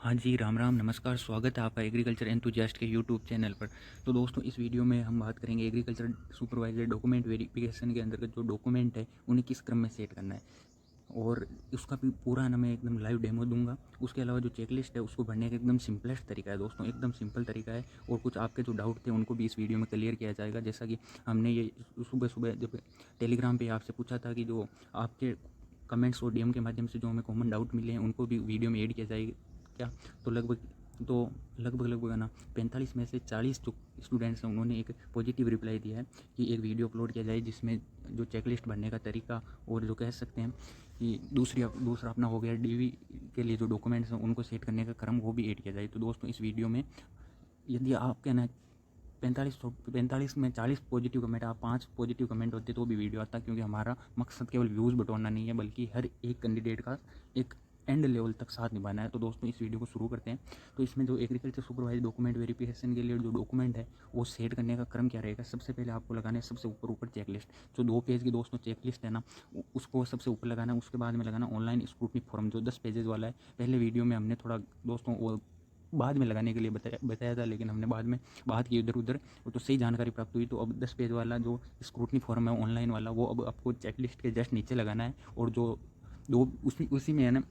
हाँ जी, राम राम, नमस्कार, स्वागत है आपका एग्रीकल्चर एंथुसियास्ट के यूट्यूब चैनल पर। तो दोस्तों, इस वीडियो में हम बात करेंगे एग्रीकल्चर सुपरवाइजर डॉक्यूमेंट वेरिफिकेशन के अंतर्गत जो डॉक्यूमेंट है उन्हें किस क्रम में सेट करना है, और उसका भी पूरा ना मैं एकदम लाइव डेमो दूंगा। उसके अलावा जो चेकलिस्ट है उसको भरने का एकदम सिंपलेस्ट तरीका है दोस्तों, एकदम सिंपल तरीका है। और कुछ आपके जो डाउट थे उनको भी इस वीडियो में क्लियर किया जाएगा। जैसा कि हमने ये सुबह सुबह जब टेलीग्राम पे आपसे पूछा था कि जो आपके कमेंट्स और डीएम के माध्यम से जो हमें कॉमन डाउट मिले हैं उनको भी वीडियो में ऐड किया जाएगा क्या। तो लगभग है ना 45 में से 40 जो स्टूडेंट्स हैं उन्होंने एक पॉजिटिव रिप्लाई दिया है कि एक वीडियो अपलोड किया जाए जिसमें जो चेकलिस्ट भरने का तरीका और जो कह सकते हैं कि दूसरा अपना हो गया डीवी के लिए जो डॉक्यूमेंट्स हैं उनको सेट करने का क्रम वो भी ऐड किया जाए। तो दोस्तों, इस वीडियो में यदि आपके ना 45 में 40 पॉजिटिव कमेंट, आप 5 पॉजिटिव कमेंट होते तो भी वीडियो आता, क्योंकि हमारा मकसद केवल व्यूज़ बटोरना नहीं है बल्कि हर एक कैंडिडेट का एक एंड लेवल तक साथ निभाना है। तो दोस्तों, इस वीडियो को शुरू करते हैं। तो इसमें जो एग्रीकल्चर सुपरवाइजर डॉक्यूमेंट वेरिफिकेशन के लिए जो डॉक्यूमेंट है वो सेट करने का क्रम क्या रहेगा। सबसे पहले आपको लगाना है सबसे ऊपर चेकलिस्ट, जो 2 पेज की दोस्तों चेकलिस्ट है ना, उसको सबसे ऊपर लगाना है। उसके बाद में लगाना ऑनलाइन स्क्रूटनी फॉर्म जो 10 पेजेस वाला है। पहले वीडियो में हमने थोड़ा दोस्तों वो बाद में लगाने के लिए बताया था, लेकिन हमने बाद में बात की इधर उधर, तो सही जानकारी प्राप्त हुई। तो अब 10 पेज वाला जो स्क्रूटनी फॉर्म है ऑनलाइन वाला, वो अब आपको चेकलिस्ट के जस्ट नीचे लगाना है। और जो दो उसी में है ना,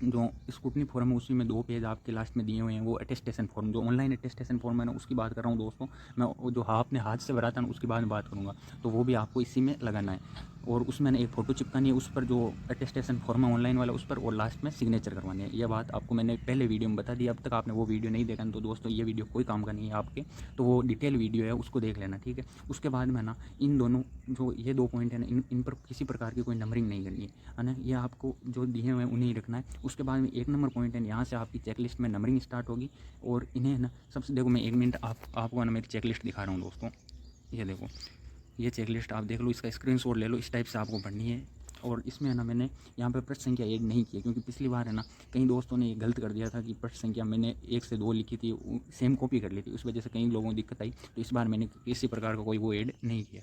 जो स्क्रूटनी फॉर्म है उसी में 2 पेज आपके लास्ट में दिए हुए हैं। वो अटेस्टेशन फॉर्म, जो ऑनलाइन अटेस्टेशन फॉर्म है ना, उसकी बात कर रहा हूँ दोस्तों मैं। वो जो अपने हाथ से भरा था ना उसकी बाद में बात करूँगा, तो वो भी आपको इसी में लगाना है। और उसमें एक फ़ोटो चिपकानी है उस पर, जो अटेस्टेशन फॉर्म है ऑनलाइन वाला उस पर, और लास्ट में सिग्नेचर करवानी है। यह बात आपको मैंने पहले वीडियो में बता दी। अब तक आपने वो वीडियो नहीं देखा तो दोस्तों ये वीडियो कोई काम का नहीं है आपके, तो वो डिटेल वीडियो है उसको देख लेना, ठीक है। उसके बाद में ना इन दोनों जो ये 2 पॉइंट है ना, इन पर किसी प्रकार की कोई नंबरिंग नहीं करनी है ना। ये आपको जो दिए हुए हैं उन्हें ही रखना है। उसके बाद में 1 नंबर पॉइंट है, यहाँ से आपकी चेकलिस्ट में नंबरिंग स्टार्ट होगी। और इन्हें ना सबसे देखो, मैं 1 मिनट आपको ना मेरी चेकलिस्ट दिखा रहा हूँ दोस्तों। ये देखो, ये चेकलिस्ट आप देख लो, इसका स्क्रीनशॉट ले लो। इस टाइप से आपको भरनी है। और इसमें है ना मैंने यहाँ पे पृष्ठ संख्या ऐड नहीं की है, क्योंकि पिछली बार है ना कई दोस्तों ने ये गलत कर दिया था कि पृष्ठ संख्या मैंने 1 से 2 लिखी थी, सेम कॉपी कर ली थी, उस वजह से कई लोगों को दिक्कत आई। तो इस बार मैंने किसी प्रकार का कोई वो ऐड नहीं किया।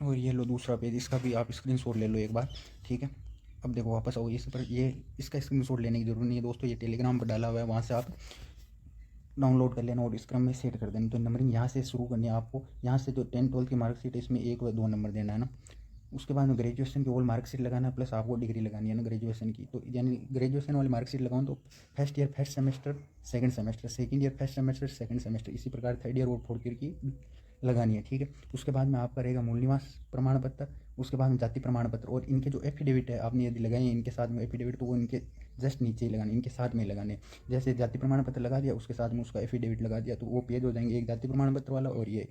और ये लो दूसरा पेज, इसका भी आप स्क्रीनशॉट ले लो एक बार, ठीक है। अब देखो वापस आओ इस पर, ये इसका स्क्रीनशॉट लेने की जरूरत नहीं है दोस्तों, ये टेलीग्राम पर डाला हुआ है, वहाँ से आप डाउनलोड कर लेना और इस क्रम में सेट कर देना। तो नंबरिंग यहाँ से शुरू करनी है आपको। यहाँ से जो 10 12 की मार्कशीट है इसमें 1 व 2 नंबर देना है ना। उसके बाद में ग्रेजुएशन की ओल्ड मार्कशीट लगाना है, प्लस आपको डिग्री लगानी है ना ग्रेजुएशन की। तो यानी ग्रेजुएशन वाली मार्कशीट लगाऊँ तो first year first semester second semester, second year first semester second semester, इसी प्रकार थर्ड ईयर और फोर्थ ईयर की लगानी है, ठीक है। उसके बाद में आपका रहेगा मूल निवास प्रमाण पत्र, उसके बाद में जाति प्रमाण पत्र, और इनके जो एफिडेविट है आपने यदि लगाए हैं इनके साथ में एफिडेविट, तो वो इनके जस्ट नीचे ही लगाने, इनके साथ में लगाने। जैसे जाति प्रमाण पत्र लगा दिया, उसके साथ में उसका एफिडेविट लगा दिया, तो वो पेज हो जाएंगे, एक जाति प्रमाण पत्र वाला और ये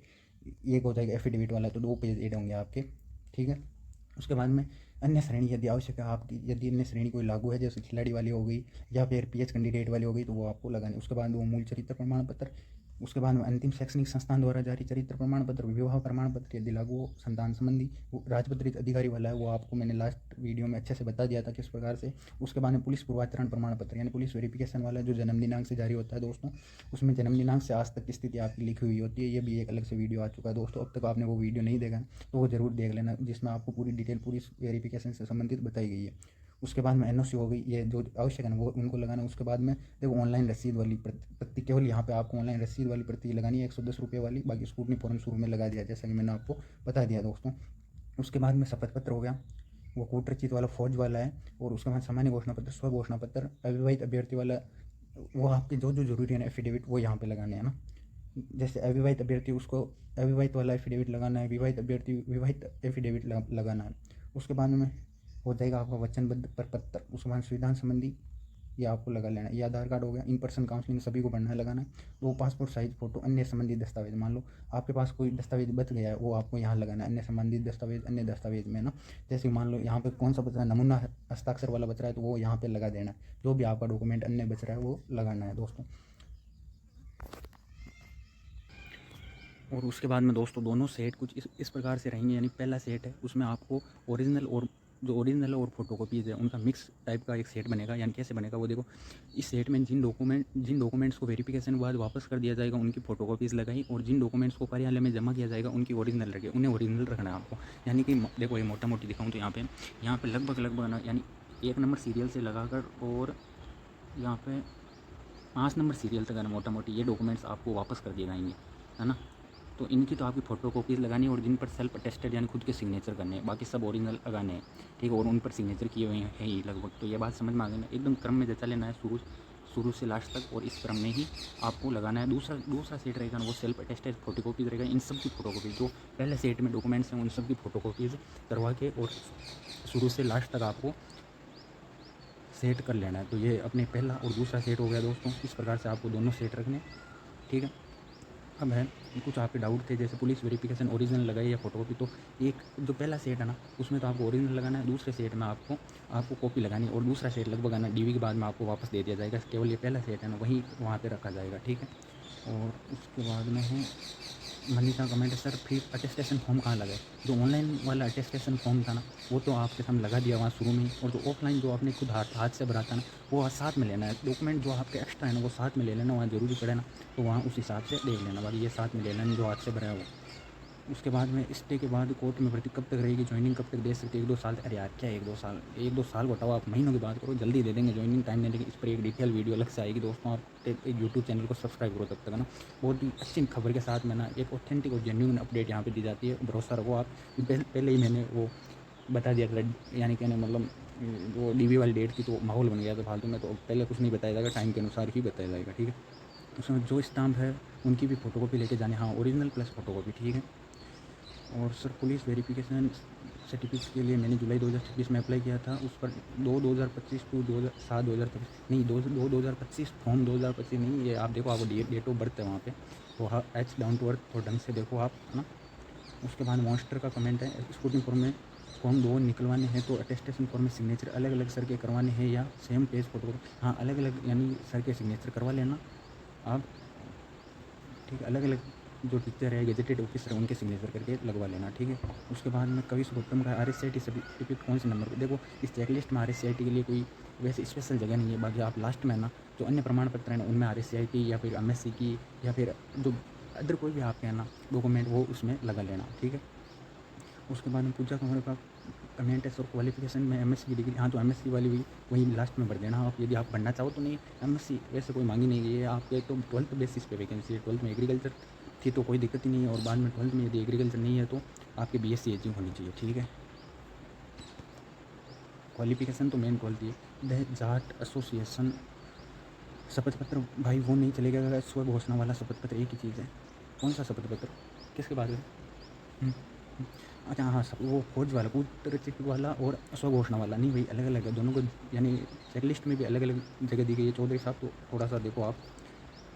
एक हो जाएगा एफिडेविट वाला, तो 2 पेज ऐड होंगे आपके, ठीक है। उसके बाद में अन्य श्रेणी यदि आवश्यक है आपकी, यदि अन्य श्रेणी कोई लागू है जैसे खिलाड़ी वाली हो गई या फिर पीएच कैंडिडेट वाली हो गई, तो वो आपको लगानी। उसके बाद वो मूल चरित्र प्रमाण पत्र, उसके बाद में अंतिम शैक्षणिक संस्थान द्वारा जारी चरित्र प्रमाण पत्र, विवाह प्रमाण पत्र यदि लागू हो, संतान संबंधी वो राजपत्रित अधिकारी वाला है, वो आपको मैंने लास्ट वीडियो में अच्छे से बता दिया था किस प्रकार से। उसके बाद में पुलिस पूर्वाचरण प्रमाण पत्र यानी पुलिस वेरिफिकेशन वाला जो जन्म दिनांक से जारी होता है दोस्तों, उसमें जन्म दिनांक से आज तक की स्थिति आपकी लिखी हुई होती है। ये भी एक अलग से वीडियो आ चुका है दोस्तों, अब तक आपने वो वीडियो नहीं देखा तो वो जरूर देख लेना, जिसमें आपको पूरी डिटेल पूरी वेरिफिकेशन से संबंधित बताई गई है। उसके बाद में एनओसी हो गई, ये जो आवश्यक है ना वो उनको लगाना है। उसके बाद में देखो ऑनलाइन रसीद वाली प्रति, केवल यहाँ पे आपको ऑनलाइन रसीद वाली प्रति लगानी है 110 रुपये वाली, बाकी स्कूटनी फॉर्म शुरू में लगा दिया जैसा कि मैंने आपको बता दिया दोस्तों। उसके बाद में शपथ पत्र हो गया, वो कूट रचित वाला फौज वाला है। और उसके बाद सामान्य घोषणा पत्र, स्व घोषणा पत्र, अविवाहित अभ्यर्थी वाला, वो आपके जो जो जरूरी है ना एफिडेविट वो यहाँ पे लगाने हैं ना। जैसे अविवाहित अभ्यर्थी उसको अविवाहित वाला एफिडेविट लगाना है, विवाहित अभ्यर्थी विवाहित एफिडेविट लगाना है। उसके बाद में हो जाएगा आपका वचनबद्ध प्रपत्र, उसके बाद संविधान संबंधी ये आपको लगा लेना है। ये आधार कार्ड हो गया, इन पर्सन काउंसलिंग सभी को पढ़ना है लगाना है। वो पासपोर्ट साइज फोटो, अन्य संबंधित दस्तावेज, मान लो आपके पास कोई दस्तावेज बच गया है वो आपको यहाँ लगाना है, अन्य संबंधित दस्तावेज अन्य दस्तावेज में ना। जैसे मान लो यहाँ पे कौन सा बच रहा है, नमूना हस्ताक्षर वाला बच रहा है तो वो यहाँ पे लगा देना है। जो भी आपका डॉक्यूमेंट अन्य बच रहा है वो लगाना है दोस्तों। और उसके बाद में दोस्तों दोनों सेट कुछ इस प्रकार से रहेंगे। यानी पहला सेट है उसमें आपको ओरिजिनल और जो ओरिजिनल और फोटोकॉपीज़ है उनका मिक्स टाइप का एक सेट बनेगा। यानी कैसे बनेगा वो देखो, इस सेट में जिन डॉक्यूमेंट्स को वेरिफिकेशन के बाद वापस कर दिया जाएगा उनकी फोटोकॉपीज़ लगाई, और जिन डॉक्यूमेंट्स को कार्यालय में जमा किया जाएगा उनकी ओरिजिनल रखे, उन्हें ओरिजिनल रखना है आपको। यानी कि देखो ये मोटा मोटी दिखाऊँ तो यहाँ पे लगभग ना, यानी 1 नंबर सीरियल से लगाकर और यहाँ पे 5 नंबर सीरियल तक है ना, मोटा मोटी ये डॉक्यूमेंट्स आपको वापस कर दिए जाएंगे, है ना। तो इनकी तो आपकी फ़ोटो कॉपीज़ लगानी है और जिन पर सेल्फ अटेस्टेड यानी खुद के सिग्नेचर करने हैं, बाकी सब ओरिजिनल लगाने हैं, ठीक है। और उन पर सिग्नेचर किए हुए हैं ही लगभग। तो ये बात समझ में आ गई ना, एकदम क्रम में जचा लेना है शुरू से लास्ट तक, और इस क्रम में ही आपको लगाना है। दूसरा सेट रहेगा ना, वो सेल्फ अटेस्टेड फोटो कॉपीज़ रहेगा। इन सब की फ़ोटो कॉपीज़ जो पहले सेट में डॉक्यूमेंट्स हैं उन सब की फ़ोटो कॉपीज़ करवा के और शुरू से लास्ट तक आपको सेट कर लेना है। तो ये अपने पहला और दूसरा सेट हो गया दोस्तों। इस प्रकार से आपको दोनों सेट रखने, ठीक है। अब है कुछ आपके डाउट थे, जैसे पुलिस वेरिफिकेशन ओरिजिनल लगाई या फोटोकॉपी। तो एक जो पहला सेट है ना, उसमें तो आपको ओरिजिनल लगाना है, दूसरे सेट में आपको कॉपी लगानी है, और दूसरा सेट लगभग आना डीवी के बाद में आपको वापस दे दिया जाएगा। केवल ये पहला सेट है ना, वहीं वहाँ पे रखा जाएगा, ठीक है। और उसके बाद में है मनी का कमेंट है, सर फिर अटेस्टेशन फॉर्म कहाँ लगा है? जो ऑनलाइन वाला अटेस्टेशन फॉर्म था ना, वो तो आपके सामने लगा दिया वहाँ शुरू में ही, और जो ऑफलाइन जो आपने खुद हाथ से भरा था ना, वो साथ में लेना है। डॉक्यूमेंट जो आपके एक्स्ट्रा है ना, वो साथ में ले लेना, वहाँ ज़रूरी पड़े ना तो वहाँ उस हिसाब से देख लेना। बाकी ये साथ में ले लेना जो हाथ से भरा है वो। उसके बाद में स्टे के बाद कोर्ट में भर्ती कब तक रहेगी, ज्वाइनिंग कब तक दे सकते हैं? 1-2 साल? अरे यार क्या 1-2 साल बताओ, आप महीनों की बात करो, जल्दी दे देंगे ज्वाइनिंग, टाइम देने की। इस पर एक डिटेल वीडियो अलग से आएगी दोस्तों। आप एक यूट्यूब चैनल को सब्सक्राइब करो तब तक, है ना। बहुत ही अच्छी खबर के साथ में ना एक ऑथेंटिक और जेन्युइन अपडेट यहाँ पे दी जाती है, भरोसा रखो आप। पहले ही मैंने वो बता दिया था, यानी कहने मतलब वो डीवी वाली डेट थी तो माहौल बन गया था फालतू में। तो पहले कुछ नहीं बताया जाएगा, टाइम के अनुसार ही बताया जाएगा, ठीक है। उसमें जो स्टाम्प है उनकी भी फ़ोटोकॉपी लेके जाने, हाँ ओरिजिनल प्लस फ़ोटोकॉपी, ठीक है। और सर पुलिस वेरिफिकेशन सर्टिफिकेट के लिए मैंने जुलाई 2026 में अप्लाई किया था, उस पर 2025 टू 2007-2025 नहीं 2025 फॉर्म 2025 नहीं, ये आप देखो, आपको डेट ऑफ बर्थ है वहाँ पे, तो एच डाउन टू अर्थ थोड़ा ढंग से देखो आप, है ना। उसके बाद मॉन्स्टर का कमेंट है, स्कूटिंग फॉर्म 2 निकलवाने हैं तो अटेस्टेशन फॉर्म में सिग्नेचर अलग अलग सर के करवाने हैं या सेम पेज फोटो? हाँ अलग अलग, यानी सर के सिग्नेचर करवा लेना आप, ठीक है। अलग अलग जो टीचर है, गेजेटेड ऑफिसर है, उनके सिग्नेचर करके लगवा लेना, ठीक है। उसके बाद में कवि सुब्रतम का RSCIT सर्टिफिकेट कौन से नंबर पर? देखो इस चेकलिस्ट में RSCIT के लिए कोई वैसे स्पेशल जगह नहीं है। बाकी आप लास्ट में ना जो अन्य प्रमाण पत्र हैं ना, उनमें RSCIT या फिर MSc की या फिर जो अदर कोई भी आपके है ना डॉक्यूमेंट, वो उसमें लगा लेना, ठीक है। उसके बाद में पूजा कुमार का कमेंट है, सर क्वालिफिकेशन में MSc की डिग्री, हाँ तो MSc वाली भी वही लास्ट में भर देना आप, यदि आप भरना चाहो तो। नहीं MSc वैसे कोई मांगी नहीं गई है आपके, तो 12th बेसिस पे वैकेंसी है। 12th में एग्रीकल्चर थी तो कोई दिक्कत ही नहीं है, और बाद में 12th में यदि एग्रीकल्चर नहीं है तो आपके BSc एचिंग होनी चाहिए, ठीक है। क्वालिफिकेशन तो मेन 12th ही है। द जाट एसोसिएशन शपथ पत्र, भाई वो नहीं चलेगा, अगर स्व घोषणा वाला शपथ पत्र एक ही चीज़ है। कौन सा शपथ पत्र, किसके बारे में? हम्म, अच्छा हाँ, सब वो फौज वाला, पुत्रचित वाला और स्वघोषणा वाला नहीं भाई, अलग अलग है दोनों को, यानी चेकलिस्ट में भी अलग अलग जगह दी गई है। चौधरी साहब तो थोड़ा सा देखो आप,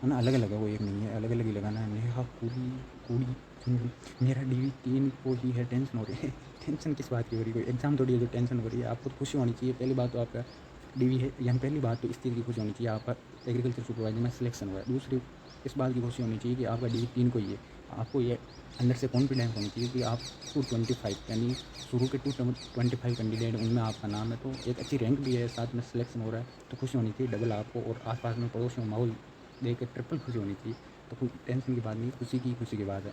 है ना, अलग अलग है, वो एक नहीं है, अलग अलग ही लगाना है। नेहा पूरी कूड़ी चुनरी, मेरा DV 3 को ही है, टेंशन हो रही है। टेंशन किस बात की हो रही है? कोई एग्जाम थोड़ी है जो टेंशन हो रही है। आपको तो खुशी होनी चाहिए, पहली बात तो आपका DV है, यानी पहली बात तो इस चीज़ की खुशी होनी चाहिए आपका एग्रीकल्चर सुपरवाइजर में सिलेक्शन हुआ है। दूसरी इस बात की खुशी होनी चाहिए कि आपका DV 3 को ही है। आपको ये अंदर से कॉन्फिडेंस होनी चाहिए कि आप 225 यानी शुरू के 225 कैंडिडेट उनमें आपका नाम है, तो एक अच्छी रैंक भी है, साथ में सिलेक्शन हो रहा है, तो खुशी होनी चाहिए डबल आपको। और आसपास में पड़ोस में माहौल देख के ट्रिपल खुशी होनी चाहिए। तो कोई टेंशन की बात नहीं, खुशी की बात है।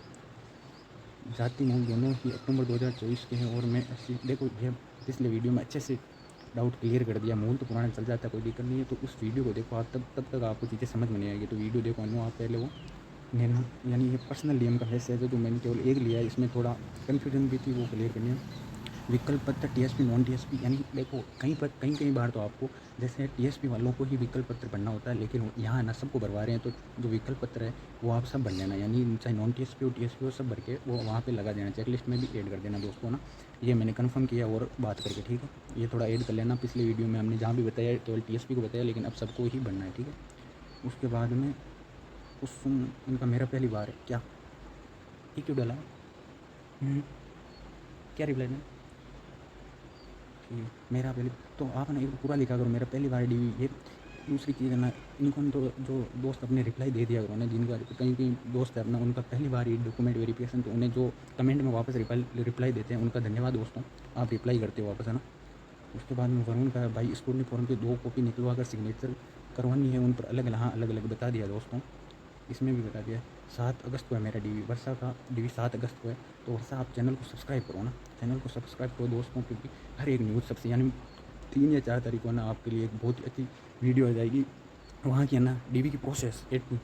जाति मूल दोनों ही अक्टूबर 2024 के हैं, और मैं देखो भैया पिछले वीडियो में अच्छे से डाउट क्लियर कर दिया। मूल तो पुराना चल जाता है, कोई दिक्कत नहीं है। तो उस वीडियो को देखो आप, तब तक आपको चीज़ें समझ में नहीं आएगी। तो वीडियो देखो नो आप पहले वो निर्णय, यानी ये पर्सनल नियम का मैसेज है जो मैंने केवल एक लिया है, इसमें थोड़ा कन्फ्यूजन भी थी, वो क्लियर करनी है। विकल्प पत्र TSP नॉन TSP, यानी देखो कई बार तो आपको जैसे TSP वालों को ही विकल्प पत्र भरना होता है, लेकिन यहाँ ना सबको भरवा रहे हैं। तो जो विकल्प पत्र है वो आप सब भर लेना, यानी चाहे नॉन TSP हो TSP हो, सब भर के वो वहाँ पे लगा देना, चेकलिस्ट में भी ऐड कर देना दोस्तों ना। ये मैंने कन्फर्म किया और बात करके, ठीक है। ये थोड़ा ऐड कर लेना, पिछले वीडियो में हमने जहाँ भी बताया केवल TSP को बताया, लेकिन अब सबको ही भरना है, ठीक है। उसके बाद में कुसुम, उनका मेरा पहली बार है क्या, ये क्यों डाला? क्या रिप्लाई दें? ठीक, मेरा पहले तो आप ना एक पूरा लिखा करो, मेरा पहली बार DV। ये दूसरी चीज़ है ना, इनको तो जो दोस्त अपने रिप्लाई दे दिया करो ना, जिनका कहीं कहीं दोस्त है अपना, उनका पहली बार ही डॉक्यूमेंट वेरिफिकेशन, तो उन्हें जो कमेंट में वापस रिप्लाई देते हैं, उनका धन्यवाद दोस्तों, आप रिप्लाई करते हो वापस, है ना। उसके बाद में वरुण का भाई स्कूल फॉर्म की 2 कॉपी निकलवा कर सिग्नेचर करवानी है, उन पर अलग अलग, हाँ अलग अलग बता दिया दोस्तों, इसमें भी बता दिया। 7 अगस्त को है मेरा DV, वर्षा का DV 7 अगस्त को है। तो वर्षा आप चैनल को सब्सक्राइब करो ना, चैनल को सब्सक्राइब करो दोस्तों, क्योंकि हर एक न्यूज़ सबसे, यानी 3 या 4 तारीख को ना आपके लिए एक बहुत ही अच्छी वीडियो आ जाएगी। वहाँ की है ना डीवी की प्रोसेस ए टू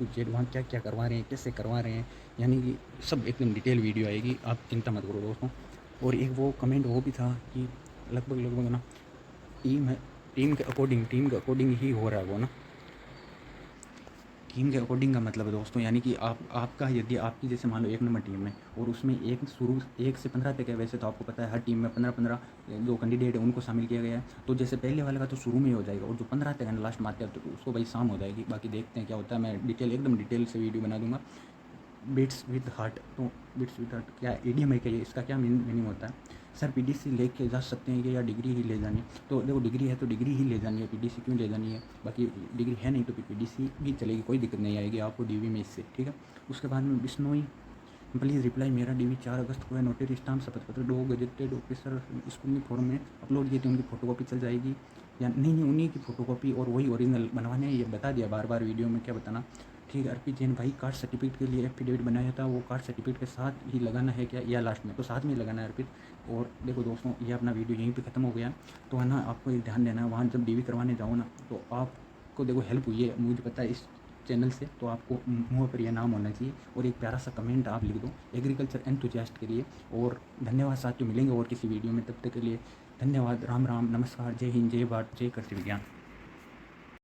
जेड वहाँ क्या क्या करवा रहे हैं, कैसे करवा रहे हैं, यानी कि सब एकदम डिटेल वीडियो आएगी, आप चिंता मत करो दोस्तों। और एक वो कमेंट वो भी था कि लगभग ना टीम के अकॉर्डिंग ही हो रहा है वो ना। टीम के अकॉर्डिंग का मतलब है दोस्तों, यानी कि आपका यदि आपकी जैसे मान लो 1 नंबर टीम है और उसमें 1 से 15 तक है, वैसे तो आपको पता है हर टीम में 15 जो कैंडिडेट है उनको शामिल किया गया है। तो जैसे पहले वाले का तो शुरू में ही हो जाएगा, और जो 15 तक है ना लास्ट में आते हैं तो उसको भाई शाम हो जाएगी। बाकी देखते हैं क्या होता है, मैं एकदम डिटेल से वीडियो बना दूंगा। बिट्स विद हार्ट, तो बिट्स विद हार्ट क्या ईडीएम है, क्या इसका क्या मीनिंग होता है? सर पीडीसी लेके जा सकते हैं कि या डिग्री ही ले जानी है? तो देखो डिग्री है तो डिग्री ही ले जानी है, पीडीसी क्यों ले जानी है? बाकी डिग्री है नहीं तो फिर पीडीसी भी चलेगी, कोई दिक्कत नहीं आएगी आपको डीवी में इससे, ठीक है। उसके बाद में बिश्नोई प्लीज़ रिप्लाई, मेरा डीवी 4 अगस्त को है, नोटरी स्टाम्प शपथ पत्र 2 गजेटेड ऑफिसर स्कूल में फॉर्म में अपलोड किए थे, उनकी फ़ोटोकॉपी चल जाएगी या नहीं? उन्हीं की फ़ोटोकॉपी और वही ओरिजिनल बनवाने हैं, ये बता दिया बार बार वीडियो में, क्या बताना। ठीक है। अर्पित जैन भाई, कास्ट सर्टिफिकेट के लिए एफिडेविट बनाया था, वो कास्ट सर्टिफिकेट के साथ ही लगाना है क्या या लास्ट में? तो साथ में ही लगाना है अर्पित। और देखो दोस्तों, ये अपना वीडियो यहीं पे ख़त्म हो गया। तो है ना, आपको एक ध्यान देना है, वहाँ जब डीवी करवाने जाओ ना तो आपको देखो हेल्प हुई है, मुझे पता है इस चैनल से, तो आपको मुँह पर यह नाम होना चाहिए और एक प्यारा सा कमेंट आप लिख दो एग्रीकल्चर एंथुसियास्ट के लिए। और धन्यवाद साथियों, मिलेंगे और किसी वीडियो में, तब तक के लिए धन्यवाद। राम राम, नमस्कार, जय हिंद, जय भारत, जय कृषि विज्ञान।